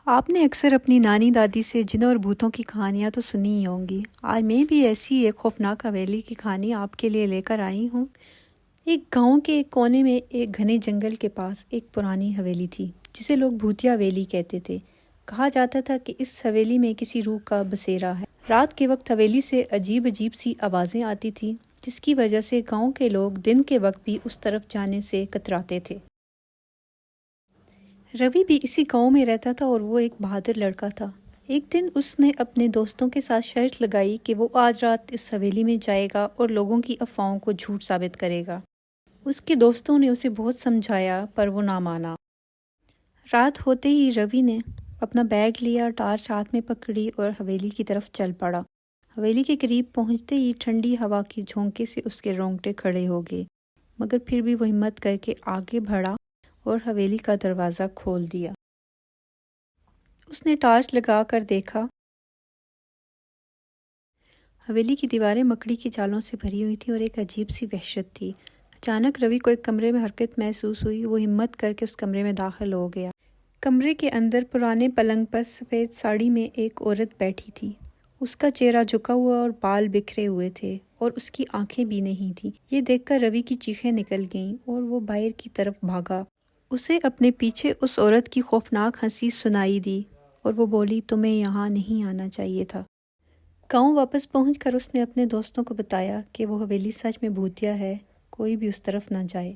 آپ نے اکثر اپنی نانی دادی سے جنوں اور بھوتوں کی کہانیاں تو سنی ہی ہوں گی۔ آج میں بھی ایسی ایک خوفناک حویلی کی کہانی آپ کے لیے لے کر آئی ہوں۔ ایک گاؤں کے ایک کونے میں ایک گھنے جنگل کے پاس ایک پرانی حویلی تھی جسے لوگ بھوتیا حویلی کہتے تھے۔ کہا جاتا تھا کہ اس حویلی میں کسی روح کا بسیرا ہے۔ رات کے وقت حویلی سے عجیب عجیب سی آوازیں آتی تھیں جس کی وجہ سے گاؤں کے لوگ دن کے وقت بھی اس طرف جانے سے کتراتے تھے۔ روی بھی اسی گاؤں میں رہتا تھا اور وہ ایک بہادر لڑکا تھا۔ ایک دن اس نے اپنے دوستوں کے ساتھ شرط لگائی کہ وہ آج رات اس حویلی میں جائے گا اور لوگوں کی افواہوں کو جھوٹ ثابت کرے گا۔ اس کے دوستوں نے اسے بہت سمجھایا پر وہ نہ مانا۔ رات ہوتے ہی روی نے اپنا بیگ لیا، ٹارچ ہاتھ میں پکڑی اور حویلی کی طرف چل پڑا۔ حویلی کے قریب پہنچتے ہی ٹھنڈی ہوا کے جھونکے سے اس کے رونگٹے کھڑے ہو گئے، مگر پھر بھی وہ ہمت کر کے آگے بڑھا اور حویلی کا دروازہ کھول دیا۔ اس نے ٹارچ لگا کر دیکھا۔ حویلی کی دیواریں مکڑی کی جالوں سے بھری ہوئی تھیں اور ایک عجیب سی وحشت تھی۔ اچانک روی کو ایک کمرے میں حرکت محسوس ہوئی۔ وہ ہمت کر کے اس کمرے میں داخل ہو گیا۔ کمرے کے اندر پرانے پلنگ پر سفید ساڑی میں ایک عورت بیٹھی تھی۔ اس کا چہرہ جھکا ہوا اور بال بکھرے ہوئے تھے اور اس کی آنکھیں بھی نہیں تھیں۔ یہ دیکھ کر روی کی چیخیں نکل گئیں اور وہ باہر کی طرف بھاگا۔ اسے اپنے پیچھے اس عورت کی خوفناک ہنسی سنائی دی اور وہ بولی، تمہیں یہاں نہیں آنا چاہیے تھا۔ گاؤں واپس پہنچ کر اس نے اپنے دوستوں کو بتایا کہ وہ حویلی سچ میں بھوتیا ہے، کوئی بھی اس طرف نہ جائے۔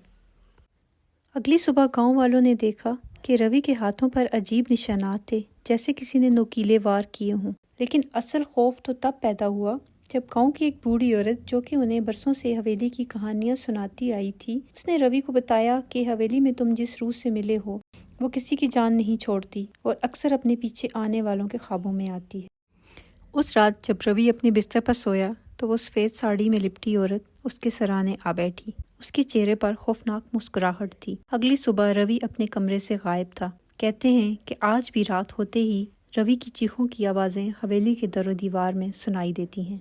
اگلی صبح گاؤں والوں نے دیکھا کہ روی کے ہاتھوں پر عجیب نشانات تھے، جیسے کسی نے نوکیلے وار کیے ہوں۔ لیکن اصل خوف تو تب پیدا ہوا جب گاؤں کی ایک بوڑھی عورت جو کہ انہیں برسوں سے حویلی کی کہانیاں سناتی آئی تھی، اس نے روی کو بتایا کہ حویلی میں تم جس روح سے ملے ہو وہ کسی کی جان نہیں چھوڑتی اور اکثر اپنے پیچھے آنے والوں کے خوابوں میں آتی ہے۔ اس رات جب روی اپنے بستر پر سویا تو وہ سفید ساڑی میں لپٹی عورت اس کے سرانے آ بیٹھی۔ اس کے چہرے پر خوفناک مسکراہٹ تھی۔ اگلی صبح روی اپنے کمرے سے غائب تھا۔ کہتے ہیں کہ آج بھی رات ہوتے ہی روی کی چیخوں کی آوازیں حویلی کے در و دیوار میں سنائی دیتی ہیں۔